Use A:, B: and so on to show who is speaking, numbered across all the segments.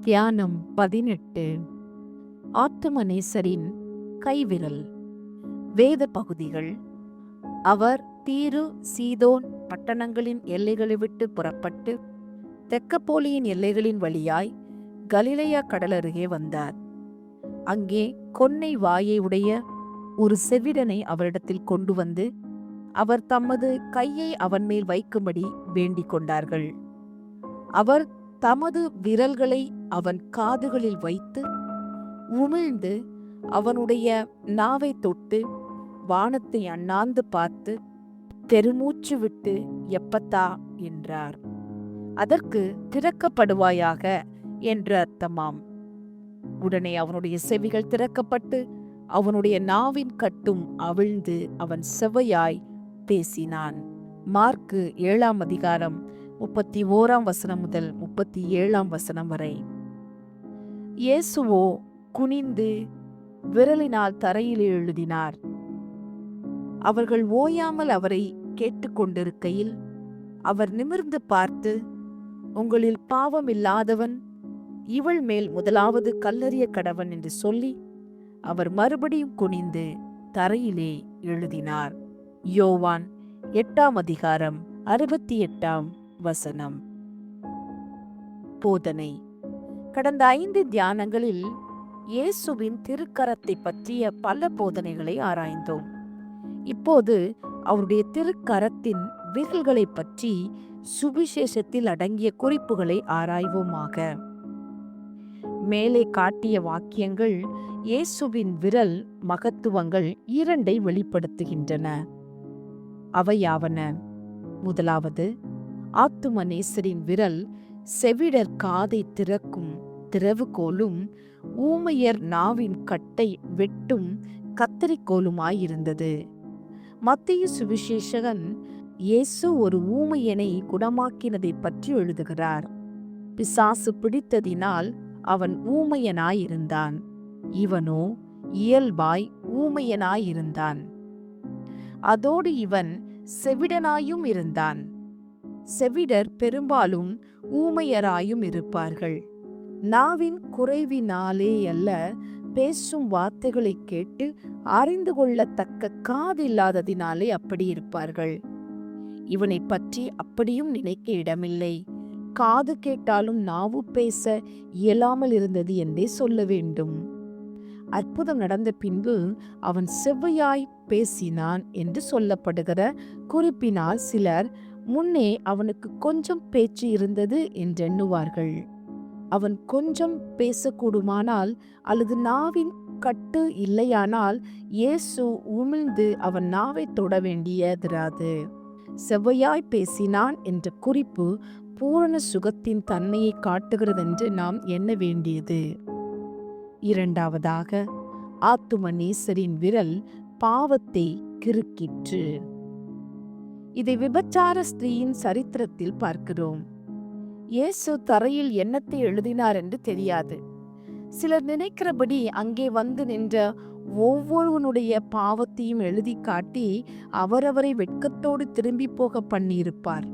A: தியானம் 18. ஆத்துமநேசரின் கைவிரல். வேத பகுதிகள். அவர் தீரு சீதோன் பட்டணங்களின் எல்லைகளை விட்டு புறப்பட்டு தெக்கப்போலியின் எல்லைகளின் வழியாய் கலிலேயா கடலருகே வந்தார். அங்கே கொன்னை வாயை உடைய ஒரு செவிடனை அவரிடத்தில் கொண்டு வந்து அவர் தமது கையை அவன் மேல் வைக்கும்படி வேண்டிக் கொண்டார்கள். அவர் தமது விரல்களை அவன் காதுகளில் வைத்து உமிழ்ந்து அவனுடைய நாவை தொட்டு வானத்தை அண்ணாந்து பார்த்து பெருமூச்சு விட்டு எப்பத்தா என்றார். அதற்கு திறக்கப்படுவாயாக என்று அர்த்தமாம். உடனே அவனுடைய செவிகள் திறக்கப்பட்டு அவனுடைய நாவின் கட்டும் அவிழ்ந்து அவன் செவ்வையாய் பேசினான். மார்க்கு 7ஆம் அதிகாரம் 31ஆம் வசனம் முதல் 37ஆம் வசனம் வரை. இயேசுவோ குனிந்து விரலினால் தரையிலே எழுதினார். அவர்கள் ஓயாமல் அவரை கேட்டுக்கொண்டிருக்கையில் அவர் நிமிர்ந்து பார்த்து, உங்களில் பாவம் இல்லாதவன் இவள் மேல் முதலாவது கல்லெறிய கடவன் என்று சொல்லி அவர் மறுபடியும் குனிந்து தரையிலே எழுதினார். யோவான் 8ஆம் அதிகாரம் 68ஆம் வசனம். போதனை. கடந்த 5 தியானங்களில் இயேசுவின் திருக்கரத்தை பற்றிய பல போதனைகளை ஆராய்ந்தோம். இப்போது அவருடைய திருக்கரத்தின் விரல்களை பற்றி சுவிசேஷத்தில் அடங்கிய குறிப்புகளை ஆராய்வோமாக. மேலே காட்டிய வாக்கியங்கள் இயேசுவின் விரல் மகத்துவங்கள் 2ஐ வெளிப்படுத்துகின்றன. அவையாவன: முதலாவது, ஆத்துமநேசரின் விரல் செவிடர் காதை திறக்கும் திறவுகோலும் ஊமையர் நாவின் கட்டை வெட்டும் கத்தரிக்கோலுமாயிருந்தது. மத்தேயு சுவிசேஷகன் இயேசு ஒரு ஊமையனை குணமாக்கினதை பற்றி எழுதுகிறார். பிசாசு பிடித்ததினால் அவன் ஊமையனாயிருந்தான். இவனோ இயல்பாய் ஊமையனாயிருந்தான். அதோடு இவன் செவிடனாயும் இருந்தான். செவிடர் பெரும்பாலும் ஊமையராயும் இருப்பார்கள். நாவின் குறைவினாலே அல்ல, பேசும் வார்த்தைகளை கேட்டு அறிந்து கொள்ளத்தக்க காதில்லாததினாலே அப்படி இருப்பார்கள். இவனை பற்றி அப்படியும் நினைக்க இடமில்லை. காது கேட்டாலும் நாவு பேச இயலாமல் இருந்தது என்றே சொல்ல வேண்டும். அற்புதம் நடந்த பின்பு அவன் செவ்வையாய் பேசினான் என்று சொல்லப்படுகிற குறிப்பினால் சிலர் முன்னே அவனுக்கு கொஞ்சம் பேச்சு இருந்தது என்றெண்ணுவார்கள். அவன் கொஞ்சம் பேசக்கூடுமானால் அல்லது நாவின் கட்டு இல்லையானால் இயேசு உமிழ்ந்து அவன் நாவை தொட வேண்டியதிராது. செவ்வையாய் பேசினான் என்ற குறிப்பு பூரண சுகத்தின் தன்மையை காட்டுகிறதென்று நாம் எண்ண வேண்டியது. இரண்டாவதாக, ஆத்துமநேசரின் விரல் பாவத்தை கிறுக்கிற்று. இதை விபச்சார ஸ்திரீயின் சரித்திரத்தில் பார்க்கிறோம். இயேசு தரையில் என்னத்தை எழுதினார் என்று தெரியாது. சிலர் நினைக்கிறபடி அங்கே வந்து நின்ற ஒவ்வொருவனுடைய பாவத்தையும் எழுதி காட்டி அவரவரை வெட்கத்தோடு திரும்பி போக பண்ணியிருப்பார்.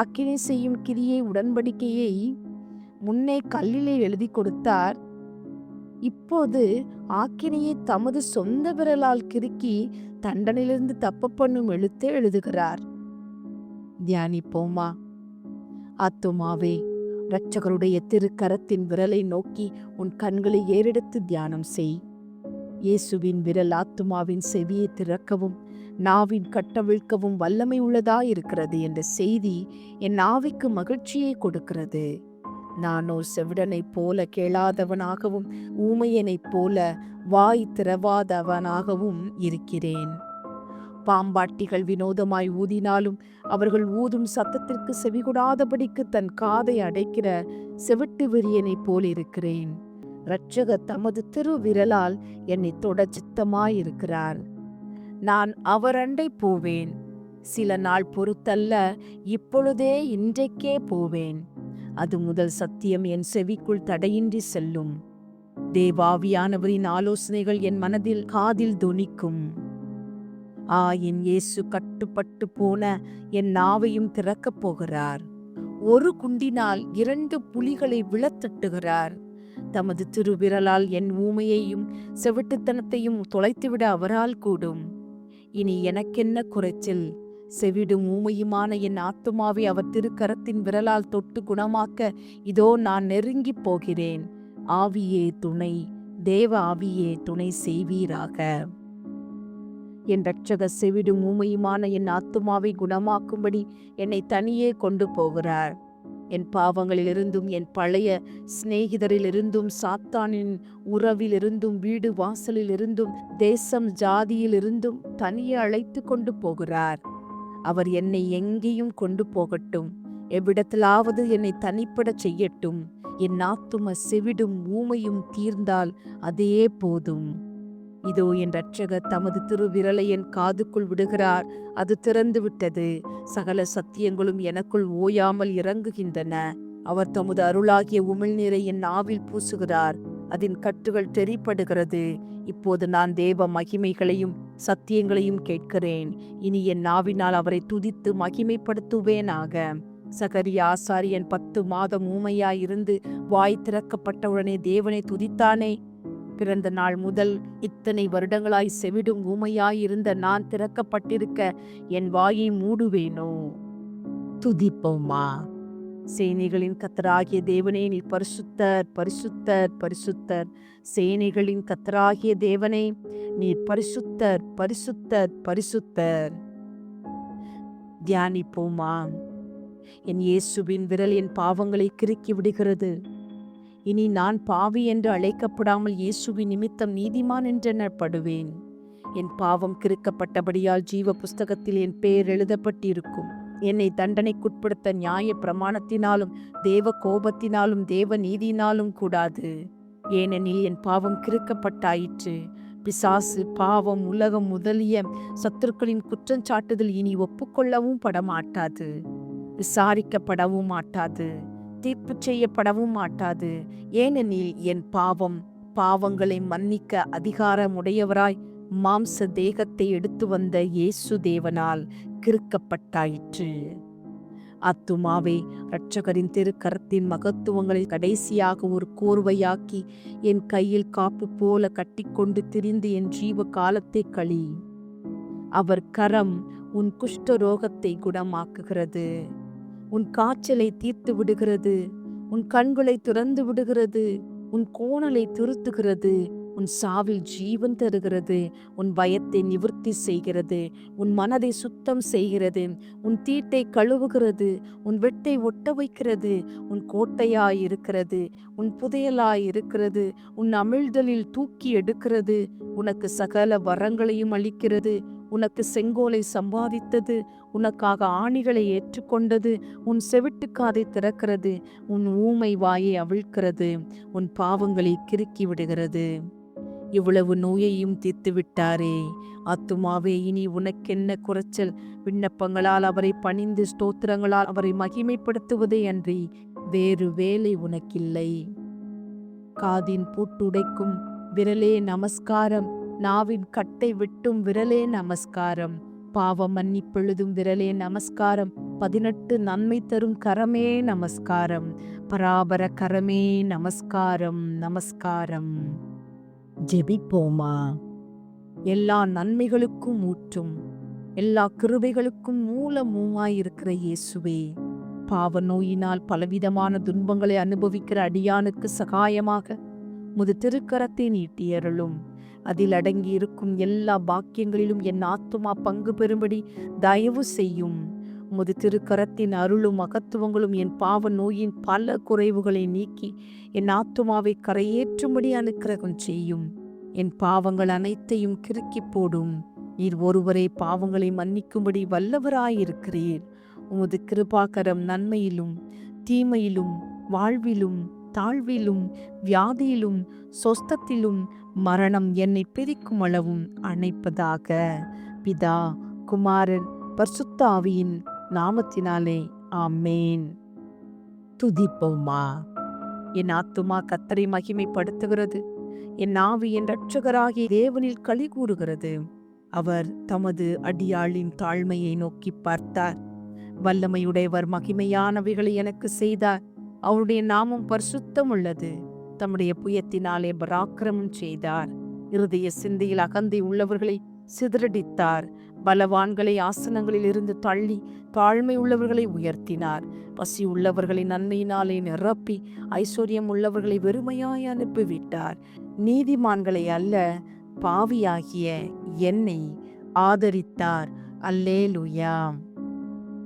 A: ஆக்கினை செய்யும் கிரியை உடன்படிக்கையை முன்னே கல்லிலே எழுதி கொடுத்தார். இப்போது ஆக்கினையை தமது சொந்த விரலால் கிறுக்கி தண்டனையிலிருந்து தப்ப பண்ணும் எழுத்தே எழுதுகிறார். தியானிப்போமா? ஆத்துமாவே, இரட்சகருடைய திருக்கரத்தின் விரலை நோக்கி உன் கண்களை ஏறெடுத்து தியானம் செய். இயேசுவின் விரல் ஆத்துமாவின் செவியை திறக்கவும் நாவின் கட்டவிழ்க்கவும் வல்லமை உள்ளதாயிருக்கிறது என்ற செய்தி என் நாவிக்கு மகிழ்ச்சியை கொடுக்கிறது. நானோ செவிடனைப் போல கேளாதவனாகவும் ஊமையனைப் போல வாய் திறவாதவனாகவும் இருக்கிறேன். பாம்பாட்டிகள் வினோதமாய் ஊதினாலும் அவர்கள் ஊதும் சத்தத்திற்கு செவிகொடாதபடிக்கு தன் காதை அடைக்கிற செவிட்டு விரியனைப் போல் இருக்கிறேன். இரட்சகர் தமது திருவிரலால் என்னை தொட சித்தமாயிருக்கிறார். நான் அவரண்டை போவேன். சில நாள் பொறுத்தல்ல, இப்பொழுதே இன்றைக்கே போவேன். அது முதல் சத்தியம் என் செவிக்குள் தடையின்றி செல்லும். தேவாவியானவரின் ஆலோசனைகள் என் மனதில் காதில் தொனிக்கும். என் இயேசு கட்டுப்பட்டு போன என் நாவையும் திறக்கப் போகிறார். ஒரு குண்டினால் 2 புலிகளை விழத்தட்டுகிறார். தமது திருவிரலால் என் ஊமையையும் செவிட்டுத்தனத்தையும் தொலைத்துவிட அவரால் கூடும். இனி எனக்கென்ன குறைச்சல்? செவிடும் ஊமையுமான என் ஆத்துமாவை அவர் திருக்கரத்தின் விரலால் தொட்டு குணமாக்க இதோ நான் நெருங்கிப் போகிறேன். ஆவியே துணை, தேவ ஆவியே துணை செய்வீராக. என் இரட்சகர் செவிடும் ஊமையுமான என் ஆத்துமாவை குணமாக்கும்படி என்னை தனியே கொண்டு போகிறார். என் பாவங்களிலிருந்தும் என் பழைய சிநேகிதரிலிருந்தும் சாத்தானின் உறவிலிருந்தும் வீடு வாசலிலிருந்தும் தேசம் ஜாதியிலிருந்தும் தனியே அழைத்து கொண்டு போகிறார். அவர் என்னை எங்கேயும் கொண்டு போகட்டும், எவ்விடத்திலாவது என்னை தனிப்படச் செய்யட்டும். என் ஆத்தும செவிடும் ஊமையும் தீர்ந்தால் அதே போதும். இதோ என் இரட்சகர் தமது திருவிரலை என் காதுக்குள் விடுகிறார். அது திறந்து விட்டது. சகல சத்தியங்களும் எனக்குள் ஓயாமல் இறங்குகின்றன. அவர் தமது அருளாகிய உமிழ்நீரை என் நாவில் பூசுகிறார். அதன் கட்டுகள் தெரிப்படுகிறது. இப்போது நான் தேவ மகிமைகளையும் சத்தியங்களையும் கேட்கிறேன். இனி என் நாவினால் அவரை துதித்து மகிமைப்படுத்துவேனாக. சகரியா ஆசாரியன் 10 மாதம் ஊமையாயிருந்து வாய் திறக்கப்பட்டவுடனே தேவனை துதித்தானே. பிறந்த நாள் முதல் இத்தனை வருடங்களாய் செவிடும் ஊமையாயிருந்த நான் திறக்கப்பட்டிருக்க என் வாயை மூடுவேனோ? துதிப்போமா. சேனைகளின் கர்த்தராகிய தேவனே, நீர் பரிசுத்தர், பரிசுத்தர், பரிசுத்தர். சேனைகளின் கர்த்தராகிய தேவனே, நீர் பரிசுத்தர், பரிசுத்தர், பரிசுத்தர். தியானிப்போமா. என் இயேசுவின் விரல் என் பாவங்களை கிறுக்கி விடுகிறது. இனி நான் பாவி என்று அழைக்கப்படாமல் இயேசுவின் நிமித்தம் நீதிமான் என்றெண்ணப்படுவேன். என் பாவம் கிறுக்கப்பட்டபடியால் ஜீவ புஸ்தகத்தில் என் பெயர் எழுதப்பட்டிருக்கும். என்னை தண்டனைக்குட்படுத்த நியாய பிரமாணத்தினாலும் தேவ கோபத்தினாலும் தேவ நீதியினாலும் கூடாது. ஏனெனில் என் பாவம் கிறுக்கப்பட்டாயிற்று. பிசாசு, பாவம், உலகம் முதலிய சத்துருக்களின் குற்றஞ்சாட்டுதல் இனி ஒப்புக்கொள்ளவும் படமாட்டாது, விசாரிக்கப்படவும் மாட்டாது, தீர்ப்பு செய்யப்படவும் மாட்டாது. ஏனெனில் என் பாவங்களை மன்னிக்க அதிகாரமுடையவராய் மாம்ச தேகத்தை எடுத்து வந்த இயேசு தேவனால் கிறுக்கப்பட்டாயிற்று. ஆத்துமாவே, இரட்சகரின் திருக்கரத்தின் மகத்துவங்களை கடைசியாக ஒரு கோர்வையாக்கி என் கையில் காப்பு போல கட்டிக்கொண்டு திரிந்து என் ஜீவ காலத்தை கழி. அவர் கரம் உன் குஷ்டரோகத்தை குணமாக்குகிறது, உன் காய்ச்சலை தீர்த்து விடுகிறது, உன் கண்களை திறந்து விடுகிறது, உன் கோணலை திருத்துகிறது, உன் சாவில் ஜீவன் தருகிறது, உன் பயத்தை நிவர்த்தி செய்கிறது, உன் மனதை சுத்தம் செய்கிறது, உன் தீட்டை கழுவுகிறது, உன் வெட்டை ஒட்ட வைக்கிறது, உன் கோட்டையாயிருக்கிறது, உன் புதையலாயிருக்கிறது, உன் அமிழ்தலில் தூக்கி எடுக்கிறது, உனக்கு சகல வரங்களையும் அளிக்கிறது, உனக்கு செங்கோலை சம்பாதித்தது, உனக்காக ஆணிகளை ஏற்றுக்கொண்டது, உன் செவிட்டுக்காதை திறக்கிறது, உன் ஊமை வாயை அவிழ்க்கிறது, உன் பாவங்களை கிறுக்கி விடுகிறது. இவ்வளவு நோயையும் தீர்த்து விட்டாரே. ஆத்துமாவே, இனி உனக்கென்ன குறைச்சல்? விண்ணப்பங்களால் அவரை பணிந்து ஸ்தோத்திரங்களால் அவரை மகிமைப்படுத்துவதே அன்றி வேறு வேலை உனக்கில்லை. காதின் பூட்டுடைக்கும் விரலே நமஸ்காரம், நாவின் கட்டை வெட்டும் விரலே நமஸ்காரம், பாவ மன்னிப்பெழுதும் விரலே நமஸ்காரம், 18 நன்மை தரும் கரமே நமஸ்காரம், பராபர கரமே நமஸ்காரம், நமஸ்காரம். ஜெபிப்போமா. எல்லா நன்மைகளுக்கும் ஊற்றும், எல்லா கிருபைகளுக்கும் மூலமுமாயிருக்கிற இயேசுவே, பாவ நோயினால் பலவிதமான துன்பங்களை அனுபவிக்கிற அடியானுக்கு சகாயமாக முது திருக்கரத்தை நீட்டியருளும். அதில் அடங்கி இருக்கும் எல்லா பாக்கியங்களிலும் என் ஆத்துமா பங்கு பெறும்படி தயவு செய்யும். முது திருக்கரத்தின் அருளும் மகத்துவங்களும் என் பாவ நோயின் பல குறைவுகளை நீக்கி என் ஆத்துமாவை கரையேற்றும்படி அனுக்கிரகம் செய்யும். என் பாவங்கள் அனைத்தையும் கிறுக்கி போடும். நீர் ஒருவரே பாவங்களை மன்னிக்கும்படி வல்லவராயிருக்கிறீர். உமது கிருபாகரம் நன்மையிலும் தீமையிலும் வாழ்விலும் தாழ்விலும் வியாதியிலும் சொஸ்தத்திலும் மரணம் என்னை பிரிக்கும் அளவும் அணைப்பதாக. பிதா, குமாரன், பரிசுத்த ஆவியின் நாமத்தினாலே ஆமேன். துதிப்போமா. என் ஆத்துமா கர்த்தரை மகிமைப்படுத்துகிறது, என் ஆவி என் இரட்சகராகிய தேவனில் களி கூறுகிறது. அவர் தமது அடியாளின் தாழ்மையை நோக்கி பார்த்தார், வல்லமையுடையவர் மகிமையானவைகளை எனக்கு செய்தார். அவருடைய நாமம் பரிசுத்தம் உள்ளது. தம்முடைய புயத்தினாலே பராக்கிரமம் செய்தார். இருதய சிந்தையில் அகந்தை உள்ளவர்களை சிதறடித்தார். பலவான்களை ஆசனங்களில் இருந்து தள்ளி தாழ்மை உள்ளவர்களை உயர்த்தினார். பசி உள்ளவர்களை நன்மையினாலே நிரப்பி ஐஸ்வர்யம் உள்ளவர்களை வெறுமையாய் அனுப்பிவிட்டார். நீதிமான்களை அல்ல, பாவியாகிய என்னை ஆதரித்தார். அல்லேலூயா.